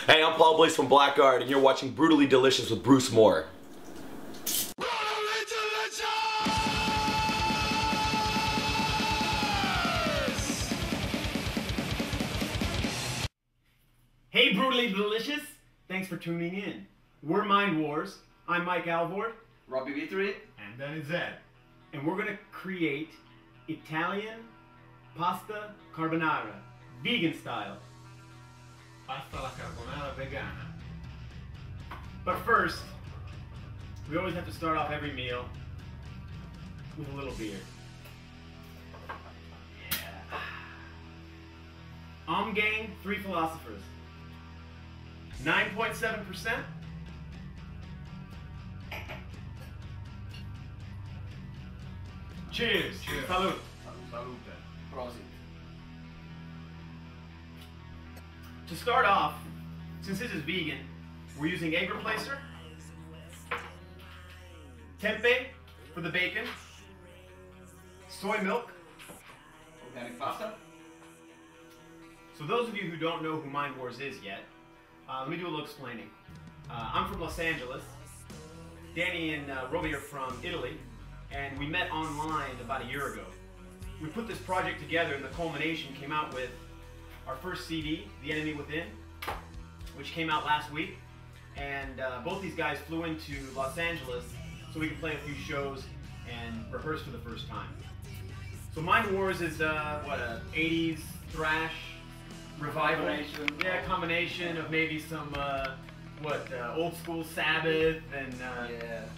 Hey, I'm Paul Blaze from Blackguard, and you're watching Brutally Delicious with Bruce Moore. Hey, Brutally Delicious! Thanks for tuning in. We're Mindwars. I'm Mike Alvord. Robbie Vittori. And Danny Zed. And we're going to create Italian Pasta Carbonara, vegan style. Pasta alla carbonara vegana. But first, we always have to start off every meal with a little beer. Yeah. Gang, Three Philosophers. 9.7%. Cheers. Cheers. Salud. Salute. Prosit. To start off, since this is vegan, we're using egg replacer, tempeh for the bacon, soy milk. Organic pasta. So those of you who don't know who Mindwars is yet, let me do a little explaining. I'm from Los Angeles. Danny and Roby are from Italy, and we met online about a year ago. We put this project together, and the culmination came out with our first CD, The Enemy Within, which came out last week. And both these guys flew into Los Angeles so we could play a few shows and rehearse for the first time. So Mindwars is what, a 80s thrash revival? Yeah, combination of maybe some old school Sabbath and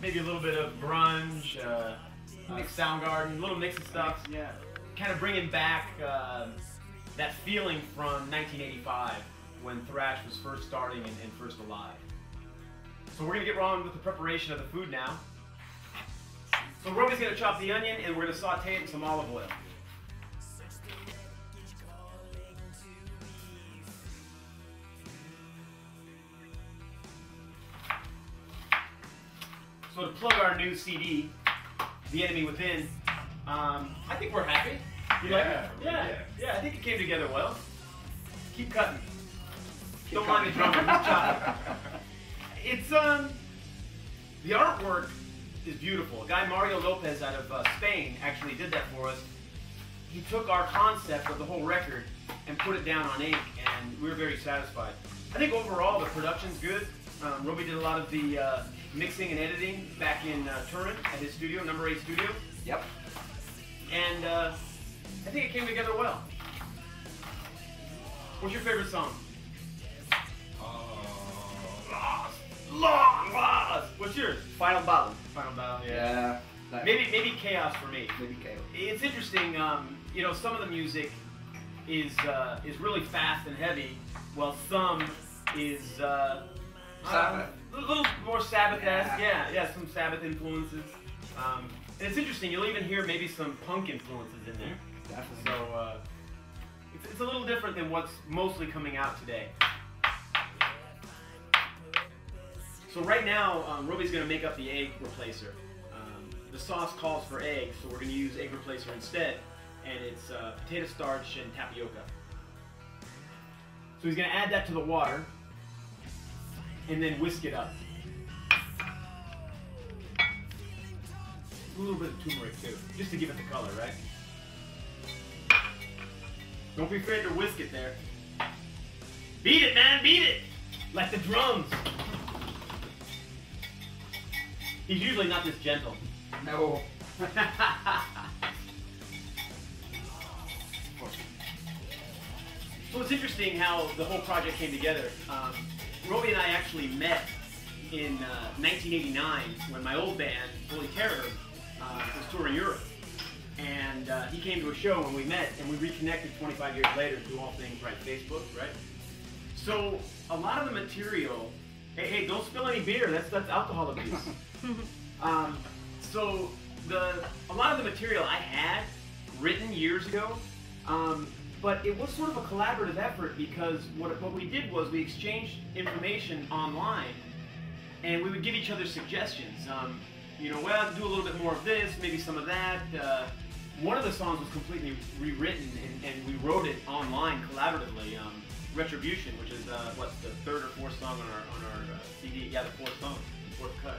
maybe a little bit of grunge, Soundgarden, a little mix of stuff. Yeah. Kind of bringing back that feeling from 1985 when thrash was first starting and first alive. So we're gonna get on with the preparation of the food now. So Roby's gonna chop the onion and we're gonna saute it in some olive oil. So to plug our new CD, The Enemy Within, I think we're happy. You like it? Yeah, I think it came together well. Keep cutting. Don't mind the drummer, he's chopping. It's, the artwork is beautiful. A guy, Mario Lopez out of Spain, actually did that for us. He took our concept of the whole record and put it down on ink, and we were very satisfied. I think overall the production's good. Roby did a lot of the mixing and editing back in Turin at his studio, number 8 studio. Yep. And I think it came together well. What's your favorite song? Lost. What's yours? Final Battle. Final Battle. Yeah. Maybe Chaos for me. Maybe chaos. It's interesting. You know, some of the music is really fast and heavy, while some is Sabbath. A little more Sabbath-esque. Yeah, some Sabbath influences. And it's interesting. You'll even hear maybe some punk influences in there. Definitely. So it's a little different than what's mostly coming out today. So right now, Roby's going to make up the egg replacer. The sauce calls for egg, so we're going to use egg replacer instead, and it's potato starch and tapioca. So he's going to add that to the water, and then whisk it up. A little bit of turmeric too, just to give it the color, right? Don't be afraid to whisk it there. Beat it, man, beat it! Like the drums. He's usually not this gentle. No. So it's interesting how the whole project came together. Roby and I actually met in 1989 when my old band, Holy Terror, was touring Europe. And he came to a show when we met, and we reconnected 25 years later through all things, right, Facebook, right? So a lot of the material, hey, don't spill any beer, that's alcohol abuse. So a lot of the material I had written years ago, but it was sort of a collaborative effort because what we did was we exchanged information online, and we would give each other suggestions. You know, well, do a little bit more of this, maybe some of that. One of the songs was completely rewritten, and we wrote it online collaboratively. Retribution, which is what's the third or fourth song on our CD? Yeah, the fourth song, fourth cut.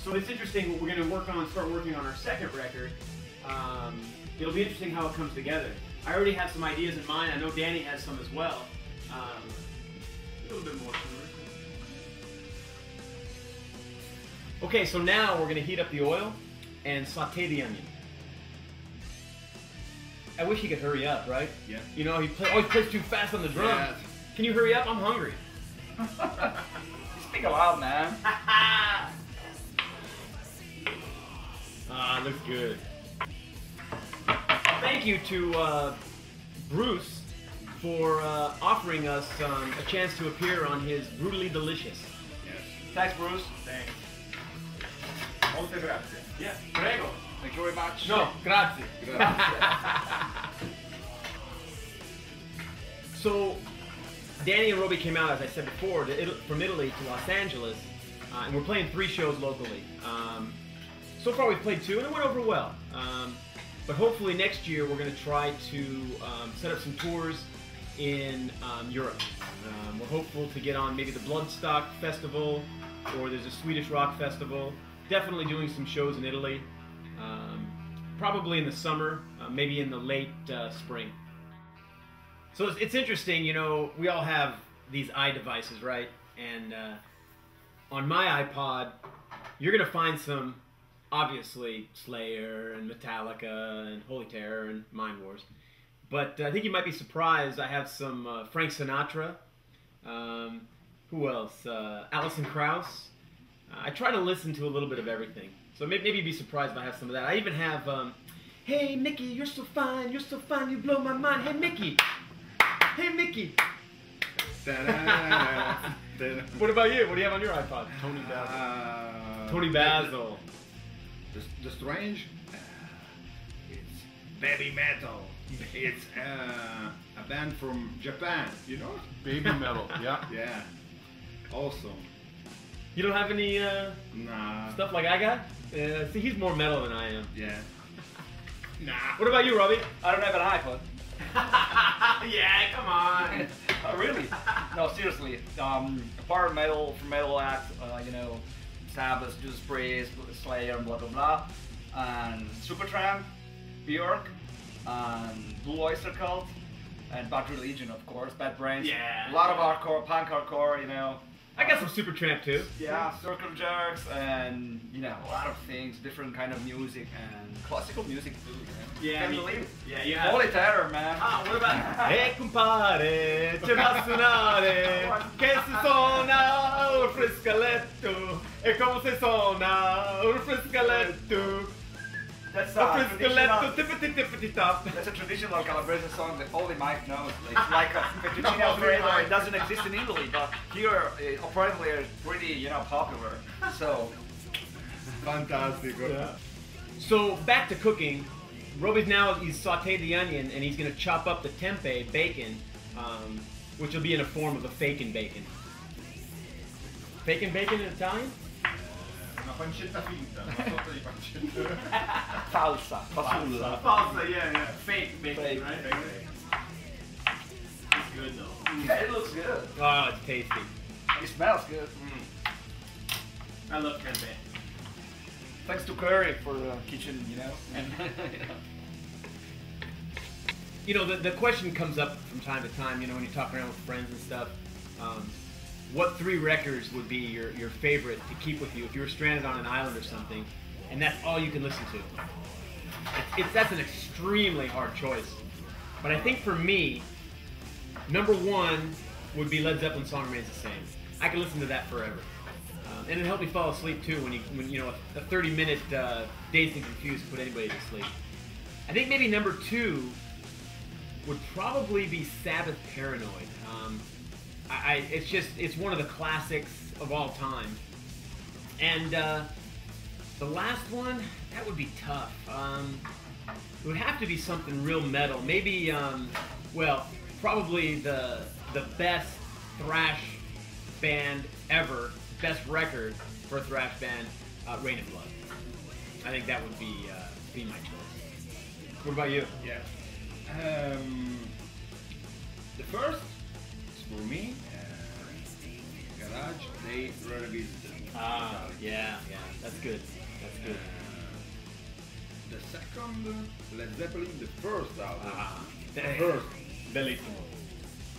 So it's interesting. We're going to start working on our second record. It'll be interesting how it comes together. I already have some ideas in mind. I know Danny has some as well. A little bit more. Okay, so now we're going to heat up the oil and saute the onion. I wish he could hurry up, right? Yeah. You know, he always plays too fast on the drum. Yeah. Can you hurry up? I'm hungry. You speak aloud, man. Ah, looks good. Thank you to Bruce for offering us a chance to appear on his Brutally Delicious. Yes. Thanks, Bruce. Thanks. Molte grazie. Yeah, prego. Thank you very much. No, grazie. So, Danny and Roby came out, as I said before, from Italy to Los Angeles, and we're playing 3 shows locally. So far we've played 2, and it went over well. But hopefully next year we're going to try to set up some tours in Europe. We're hopeful to get on maybe the Bloodstock Festival, or there's a Swedish rock festival. Definitely doing some shows in Italy. Probably in the summer, maybe in the late spring. So it's interesting, you know, we all have these iDevices, right? And on my iPod, you're going to find some, obviously, Slayer and Metallica and Holy Terror and Mindwars. But I think you might be surprised, I have some Frank Sinatra. Who else? Alison Krauss. I try to listen to a little bit of everything. So maybe you'd be surprised if I have some of that. I even have, hey Mickey, you're so fine, you blow my mind. Hey Mickey, hey Mickey. What about you? What do you have on your iPod? Tony Basil. Tony Basil. The Strange, it's baby metal. It's a band from Japan, you know? Baby metal, yeah. Yeah, awesome. You don't have any Nah. stuff like I got? See, he's more metal than I am. Yeah. Nah. What about you, Robbie? I don't have an iPod. Yeah, come on. Oh, really? No, seriously. Apart metal from metal act, you know, Sabbath, Judas Priest, Slayer, blah blah blah, and Supertramp, Bjork, and Blue Oyster Cult, and Bad Religion, of course, Bad Brains. Yeah. A lot of hardcore, punk hardcore, you know. I got some Supertramp too. Yeah, Circle Jerks, and you know, a lot of things, different kind of music, and classical music too. You know? Yeah, Can't me believe too. it. Yeah, you have. Holy Terror, man. Ah, what about? Hey compare, c'è da suonare, che si suona un frescaletto, e come si suona un frescaletto. That's Un a frescaletto, traditional, tippity tippity top. that's a traditional Calabrese song that only Mike knows. It's like a fettuccine alfredo. It doesn't exist in Italy, but here apparently it's pretty, you know, popular. So Fantastico. Yeah. So back to cooking. Roby's he's sauteed the onion and he's going to chop up the tempeh bacon, which will be in a form of a fakin bacon. Fakin bacon in Italian? Una pancetta finta, una sorta di pancetta. falsa, fasulla. Falsa, yeah. Fake bacon, Fake, right? fake. It's good though. Yeah, it looks good. Oh, it's tasty. It smells good. I love tempeh. Thanks to Curry for the kitchen, you know. And You know, the question comes up from time to time, you know, when you talk around with friends and stuff. What 3 records would be your favorite to keep with you if you were stranded on an island or something, and that's all you can listen to? That's an extremely hard choice. But I think for me, number 1 would be Led Zeppelin's Song Remains the Same. I could listen to that forever. And it helped me fall asleep too when you know, a 30-minute Dazed and Confused put anybody to sleep. I think maybe number 2 would probably be Sabbath Paranoid. It's one of the classics of all time. And the last one, that would be tough. It would have to be something real metal. Maybe, well, probably the best thrash band ever, best record for a thrash band, Rain and Blood. I think that would be my choice. What about you? Yeah. The first is for me, Garage Day Revisited. Ah, yeah, that's good. That's good. The second, Led Zeppelin, the first album. The First. Bellissimo.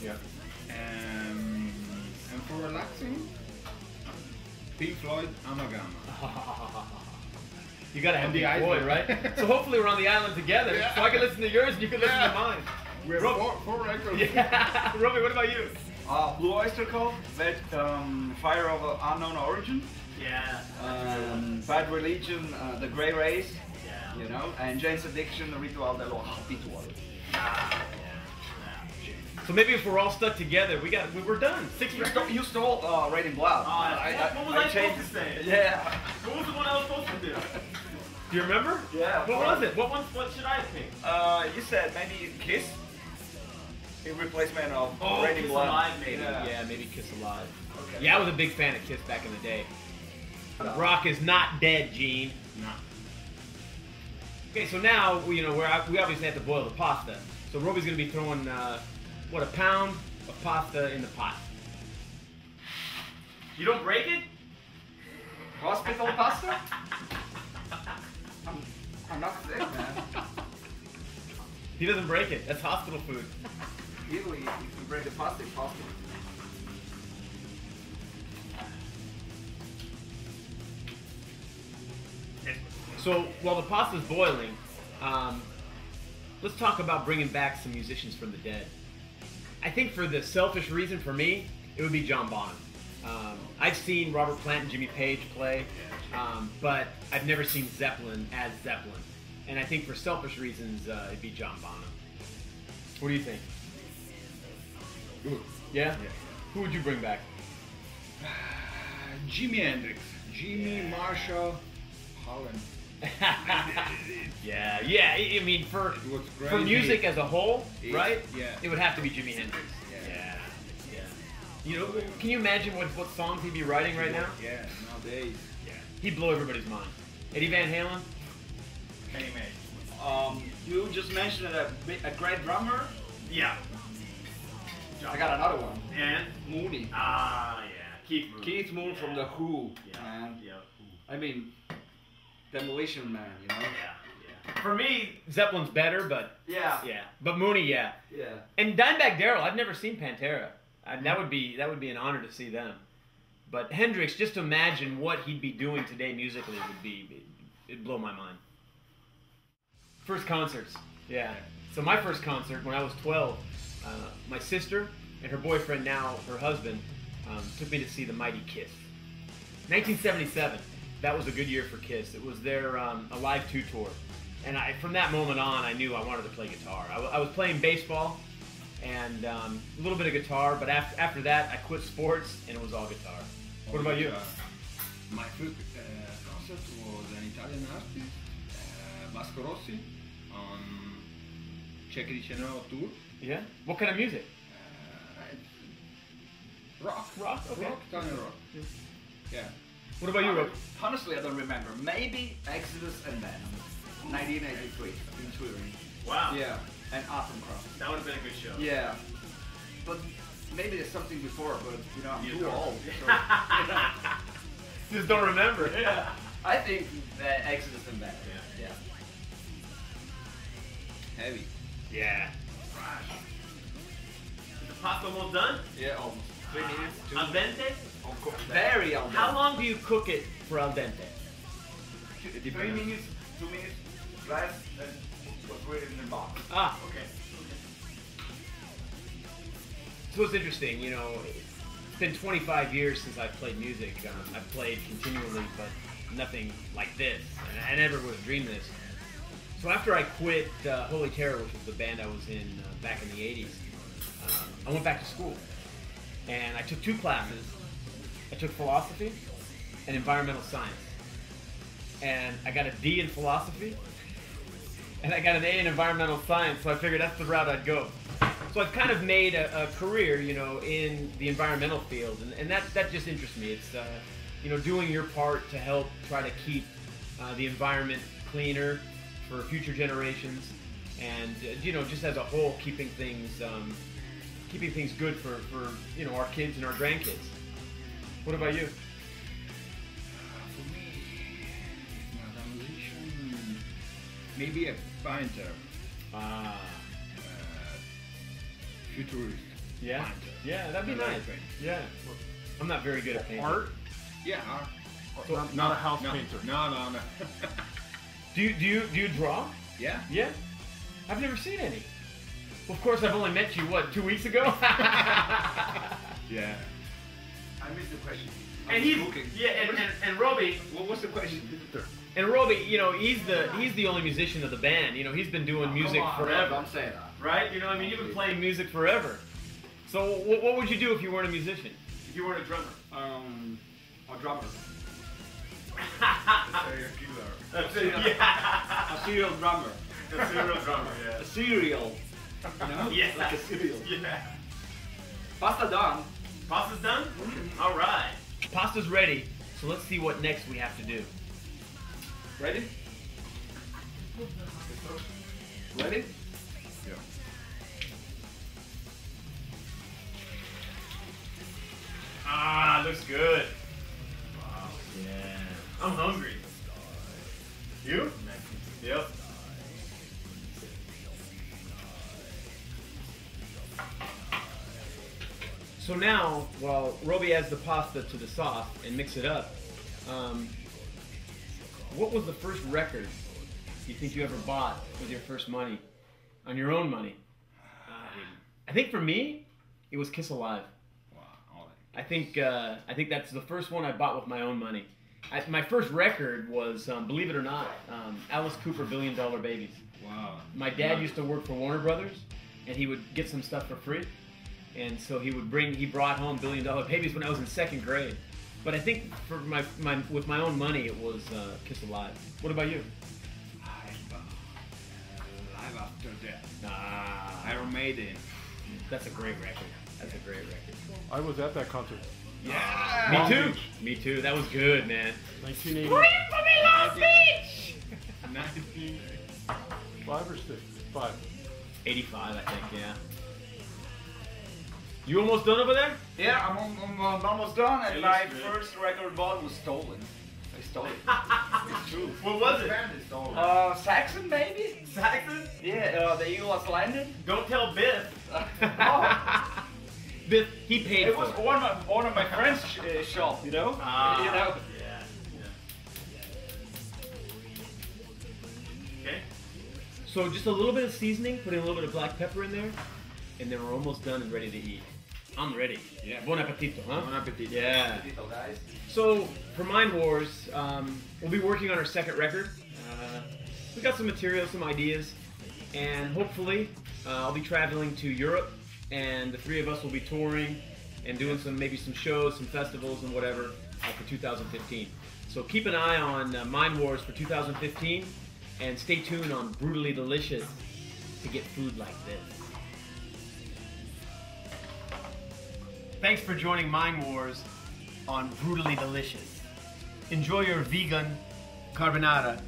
Yeah. And for relaxing, Pink Floyd, Amagama. You gotta have the the boy, island. right? So hopefully we're on the island together, Yeah. so I can listen to yours and you can listen to mine. We have four records. Yeah. Robbie, what about you? Blue Oyster Cult with Fire of Unknown Origin. Yeah. Bad Religion, The Grey Race. Yeah. You know, and Jane's Addiction, Ritual de los Rituales. So maybe if we're all stuck together, we're done. You stole Raining Blood. What was I supposed to say? Yeah. What was the one I was supposed to do? Do you remember? Yeah. What was it? What should I have picked? You said maybe Kiss in replacement of Oh, Raining Kiss Blood. Alive, maybe. Yeah. Yeah, maybe Kiss Alive. Okay. Yeah, I was a big fan of Kiss back in the day. Rock is not dead, Gene. No. Okay, so now we obviously have to boil the pasta. So Roby's gonna be throwing a pound of pasta in the pot. You don't break it? Hospital pasta? I'm not sick, man. He doesn't break it. That's hospital food. Usually, if you break the pasta, it's hospital. So while the pasta's boiling, let's talk about bringing back some musicians from the dead. I think for the selfish reason for me, it would be John Bonham. I've seen Robert Plant and Jimmy Page play, but I've never seen Zeppelin as Zeppelin. And I think for selfish reasons, it'd be John Bonham. What do you think? Yeah? Who would you bring back? Jimi Hendrix, Marshall, Holland. Yeah. I mean, for music as a whole, right? Yeah. It would have to be Jimi Hendrix. Yeah. You know, can you imagine what songs he'd be writing right now? Yeah, nowadays. Yeah. He'd blow everybody's mind. Eddie Van Halen? Kenny May. You just mentioned a great drummer. Yeah. I got another one. And? Mooney. Ah, yeah. Keith Moon. Keith Moon from The Who, man. Yeah. I mean, Demolition Man, you know? Yeah. For me, Zeppelin's better, but Yeah. But Mooney, yeah. Yeah. And Dimebag Darrell, I've never seen Pantera. That would be an honor to see them. But Hendrix, just to imagine what he'd be doing today musically it'd blow my mind. First concerts, yeah. So my first concert when I was 12, my sister and her boyfriend, now her husband, took me to see the Mighty Kiss. 1977. That was a good year for Kiss. It was their Alive 2 tour. And from that moment on, I knew I wanted to play guitar. I was playing baseball and a little bit of guitar, but after that, I quit sports and it was all guitar. What about you? My first concert was an Italian artist, Vasco Rossi, on Czech Regional tour. Yeah? What kind of music? Rock. Okay. Rock, Italian rock. Yeah. What about you, Rob? Honestly, I don't remember. Maybe Exodus and Venom, 1983, in Turin. Wow. Yeah, and Atom Cross. That would have been a good show. Yeah, but maybe there's something before, but you know, I'm You too don't. old. So, you know, Just don't remember. Yeah. I think Exodus and Venom. Yeah. Heavy. Yeah. Is the pasta almost done? Yeah, almost. 3 minutes. Al dente? Of course. Very al dente. How long do you cook it for al dente? 3 minutes, 2 minutes, less than what's written in the box. Ah, okay. So it's interesting, you know, it's been 25 years since I've played music. I've played continually, but nothing like this. And I never would have dreamed this. So after I quit Holy Terror, which was the band I was in back in the 80s, I went back to school. And I took 2 classes. I took philosophy and environmental science. And I got a D in philosophy, and I got an A in environmental science, so I figured that's the route I'd go. So I've kind of made a career, you know, in the environmental field, and that just interests me. It's, you know, doing your part to help try to keep the environment cleaner for future generations, and, you know, just as a whole, keeping things keeping things good for you know, our kids and our grandkids. What about you? For me, not a musician, maybe a painter. Futurist. Yeah. Painter. Yeah, that'd be I like nice. painting. Yeah. I'm not very good at painting. Art? Yeah, art. So, not a house no, painter. No. Do you draw? Yeah. Yeah. I've never seen any. Well, of course, I've only met you, what, 2 weeks ago? Yeah. I missed the question. And and Robbie, What was the question? and Robbie, you know, he's the only musician of the band. You know, he's been doing music forever, Don't say that. right? You know, I mean, you've been playing music forever. So, what would you do if you weren't a musician? If you weren't a drummer? A drummer. That's it. Yeah. A serial drummer. A serial drummer. Yeah. A cereal. You know? Yeah. Like a cereal. Yeah. Pasta done. Pasta's done? All right. Pasta's ready. So let's see what next we have to do. Ready? Ready? Yeah. Ah, looks good. Wow. Yeah. I'm hungry. You? Yep. So now, while Robbie adds the pasta to the sauce and mix it up, what was the first record you think you ever bought with your first money, on your own money? I think for me, it was Kiss Alive. Wow. All I think that's the first one I bought with my own money. My first record was, believe it or not, Alice Cooper, $1 Billion Babies. Wow. My dad used to work for Warner Brothers, and he would get some stuff for free. And so he brought home $1 Billion Babies when I was in 2nd grade. But I think for with my own money, it was Kiss Alive. What about you? Live After Death. Ah, Iron Maiden. that's a great record. That's a great record. I was at that concert. Yeah. Me Long too. Beach. Me too. That was good, man. 1980. for me, Long Beach! 5 or 6? 5. 85, I think. Yeah. You almost done over there? Yeah, I'm almost done, and It my looks good. first record bought was stolen. I stole it. It's true. What was it? Saxon, maybe? Saxon? Yeah, the eagle has landed. Don't tell Biff. Oh, Biff, he paid it for was it. one of my friend's shop, you know? Ah, You know? yeah. Okay. So just a little bit of seasoning, putting a little bit of black pepper in there, and then we're almost done and ready to eat. I'm ready. Yeah. Bon appetito, huh? Bon appetit. Yeah. Little guys. So for Mindwars, we'll be working on our 2nd record. We got some material, some ideas, and hopefully I'll be traveling to Europe, and the 3 of us will be touring and doing maybe some shows, some festivals, and whatever for 2015. So keep an eye on Mindwars for 2015, and stay tuned on Brutally Delicious to get food like this. Thanks for joining Mindwars on Brutally Delicious. Enjoy your vegan carbonara,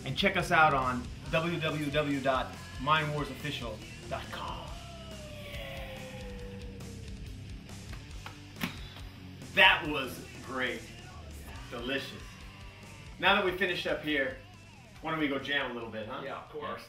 and check us out on www.mindwarsofficial.com. That was great. Delicious. Now that we finished up here, why don't we go jam a little bit, huh? Yeah, of course.